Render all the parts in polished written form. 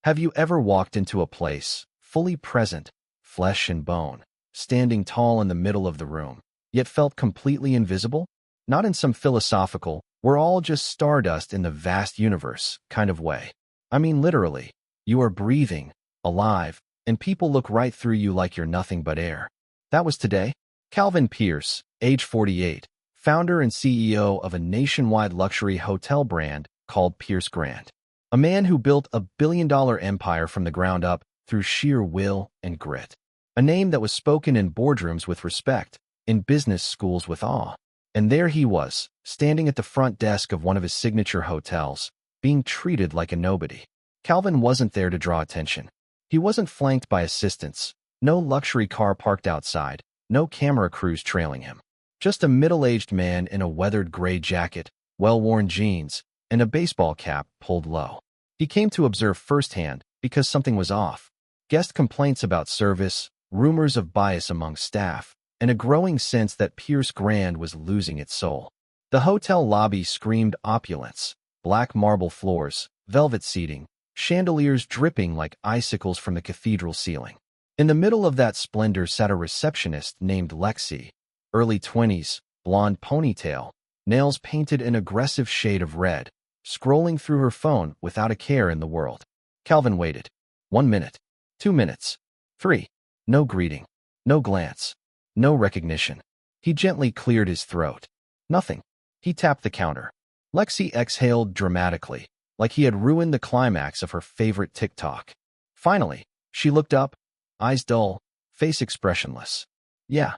Have you ever walked into a place, fully present, flesh and bone, standing tall in the middle of the room, yet felt completely invisible? Not in some philosophical, we're all just stardust in the vast universe kind of way. I mean literally. You are breathing, alive, and people look right through you like you're nothing but air. That was today. Calvin Pierce, age 48, founder and CEO of a nationwide luxury hotel brand called Pierce Grand. A man who built a billion-dollar empire from the ground up through sheer will and grit. A name that was spoken in boardrooms with respect, in business schools with awe. And there he was, standing at the front desk of one of his signature hotels, being treated like a nobody. Calvin wasn't there to draw attention. He wasn't flanked by assistants, no luxury car parked outside, no camera crews trailing him. Just a middle-aged man in a weathered gray jacket, well-worn jeans, and a baseball cap pulled low. He came to observe firsthand because something was off. Guest complaints about service, rumors of bias among staff, and a growing sense that Pierce Grand was losing its soul. The hotel lobby screamed opulence, black marble floors, velvet seating, chandeliers dripping like icicles from the cathedral ceiling. In the middle of that splendor sat a receptionist named Lexi, early 20s, blonde ponytail, nails painted an aggressive shade of red, scrolling through her phone without a care in the world. Calvin waited. 1 minute. 2 minutes. 3. No greeting. No glance. No recognition. He gently cleared his throat. Nothing. He tapped the counter. Lexi exhaled dramatically, like he had ruined the climax of her favorite TikTok. Finally, she looked up, eyes dull, face expressionless. Yeah.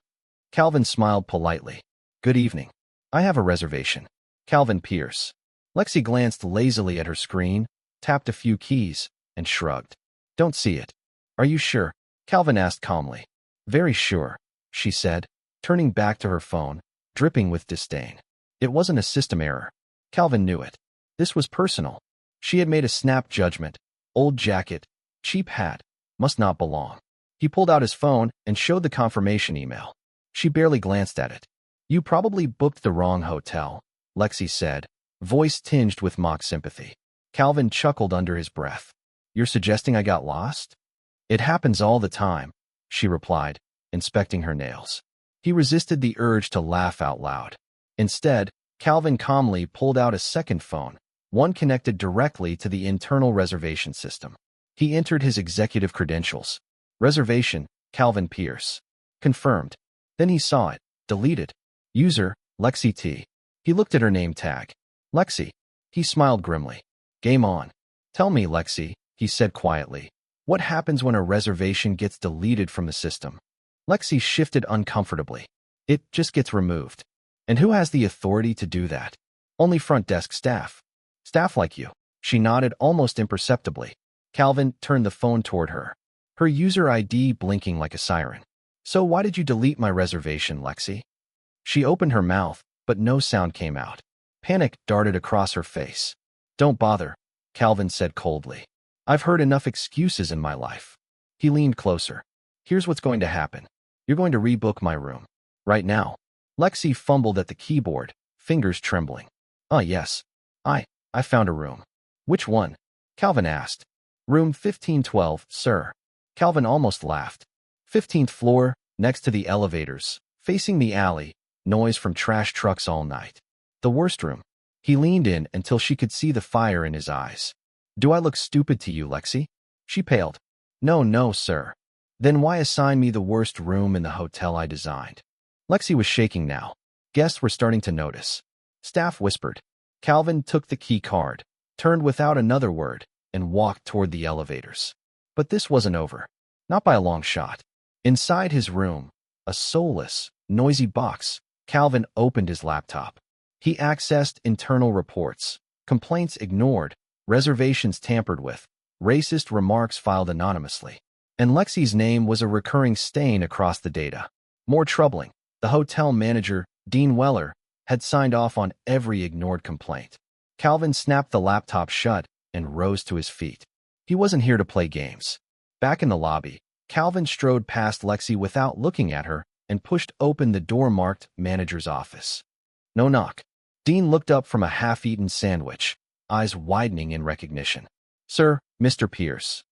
Calvin smiled politely. Good evening. I have a reservation. Calvin Pierce. Lexi glanced lazily at her screen, tapped a few keys, and shrugged. Don't see it. Are you sure? Calvin asked calmly. Very sure, she said, turning back to her phone, dripping with disdain. It wasn't a system error. Calvin knew it. This was personal. She had made a snap judgment. Old jacket, cheap hat, must not belong. He pulled out his phone and showed the confirmation email. She barely glanced at it. You probably booked the wrong hotel, Lexi said, voice tinged with mock sympathy. Calvin chuckled under his breath. You're suggesting I got lost? It happens all the time, she replied, inspecting her nails. He resisted the urge to laugh out loud. Instead, Calvin calmly pulled out a second phone, one connected directly to the internal reservation system. He entered his executive credentials. Reservation, Calvin Pierce. Confirmed. Then he saw it. Deleted. User, Lexi T. He looked at her name tag. Lexi. He smiled grimly. Game on. Tell me, Lexi, he said quietly. What happens when a reservation gets deleted from the system? Lexi shifted uncomfortably. It just gets removed. And who has the authority to do that? Only front desk staff. Staff like you. She nodded almost imperceptibly. Calvin turned the phone toward her. Her user ID blinking like a siren. So why did you delete my reservation, Lexi? She opened her mouth, but no sound came out. Panic darted across her face. Don't bother, Calvin said coldly. I've heard enough excuses in my life. He leaned closer. Here's what's going to happen. You're going to rebook my room. Right now. Lexi fumbled at the keyboard, fingers trembling. Yes. I found a room. Which one? Calvin asked. Room 1512, sir. Calvin almost laughed. 15th floor, next to the elevators, facing the alley, noise from trash trucks all night. The worst room. He leaned in until she could see the fire in his eyes. Do I look stupid to you, Lexi? She paled. No, sir. Then why assign me the worst room in the hotel I designed? Lexi was shaking now. Guests were starting to notice. Staff whispered. Calvin took the key card, turned without another word, and walked toward the elevators. But this wasn't over. Not by a long shot. Inside his room, a soulless, noisy box, Calvin opened his laptop. He accessed internal reports, complaints ignored, reservations tampered with, racist remarks filed anonymously. And Lexi's name was a recurring stain across the data. More troubling, the hotel manager, Dean Weller, had signed off on every ignored complaint. Calvin snapped the laptop shut and rose to his feet. He wasn't here to play games. Back in the lobby, Calvin strode past Lexi without looking at her and pushed open the door marked Manager's Office. No knock. Dean looked up from a half-eaten sandwich, eyes widening in recognition. Sir, Mr. Pierce.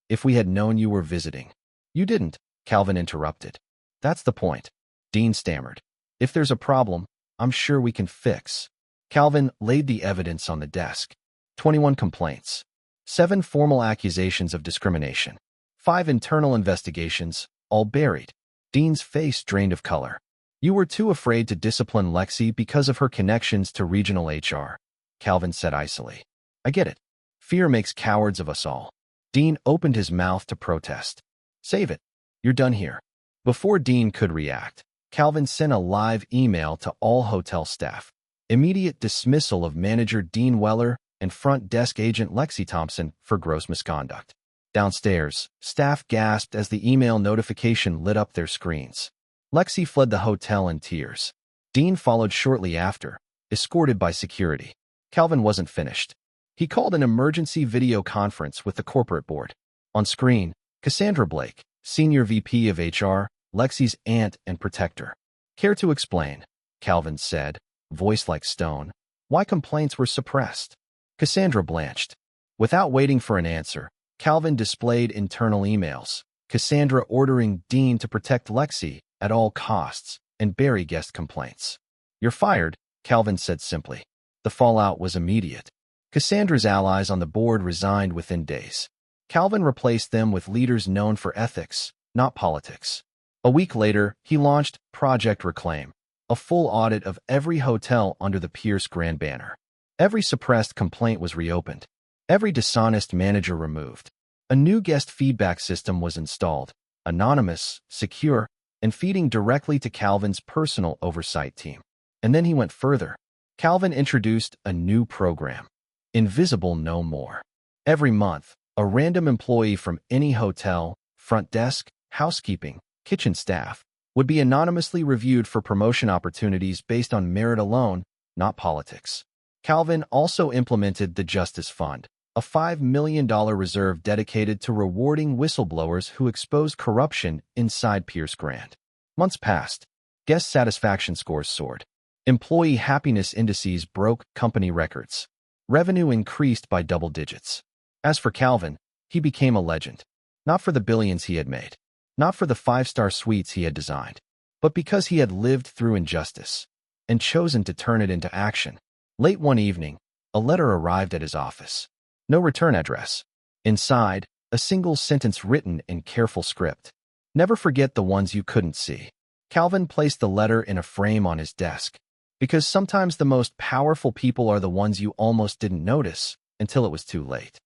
If we had known you were visiting. You didn't, Calvin interrupted. That's the point. Dean stammered. If there's a problem, I'm sure we can fix. Calvin laid the evidence on the desk. 21 complaints. 7 formal accusations of discrimination. 5 internal investigations, all buried. Dean's face drained of color. You were too afraid to discipline Lexi because of her connections to regional HR, Calvin said icily. I get it. Fear makes cowards of us all. Dean opened his mouth to protest. Save it. You're done here. Before Dean could react, Calvin sent a live email to all hotel staff. Immediate dismissal of manager Dean Weller and front desk agent Lexi Thompson for gross misconduct. Downstairs, staff gasped as the email notification lit up their screens. Lexi fled the hotel in tears. Dean followed shortly after, escorted by security. Calvin wasn't finished. He called an emergency video conference with the corporate board. On screen, Cassandra Blake, Senior VP of HR, Lexi's aunt and protector. Care to explain? Calvin said, voice like stone. Why complaints were suppressed? Cassandra blanched. Without waiting for an answer, Calvin displayed internal emails. Cassandra ordering Dean to protect Lexi at all costs and bury guest complaints. You're fired, Calvin said simply. The fallout was immediate. Cassandra's allies on the board resigned within days. Calvin replaced them with leaders known for ethics, not politics. A week later, he launched Project Reclaim, a full audit of every hotel under the Pierce Grand banner. Every suppressed complaint was reopened. Every dishonest manager removed. A new guest feedback system was installed, anonymous, secure, and feeding directly to Calvin's personal oversight team. And then he went further. Calvin introduced a new program, Invisible No More. Every month, a random employee from any hotel, front desk, housekeeping, kitchen staff, would be anonymously reviewed for promotion opportunities based on merit alone, not politics. Calvin also implemented the Justice Fund, a $5 million reserve dedicated to rewarding whistleblowers who exposed corruption inside Pierce Grand. Months passed. Guest satisfaction scores soared. Employee happiness indices broke company records. Revenue increased by double digits. As for Calvin, he became a legend. Not for the billions he had made, not for the 5-star suites he had designed, but because he had lived through injustice and chosen to turn it into action. Late one evening, a letter arrived at his office. No return address. Inside, a single sentence written in careful script. Never forget the ones you couldn't see. Calvin placed the letter in a frame on his desk, because sometimes the most powerful people are the ones you almost didn't notice until it was too late.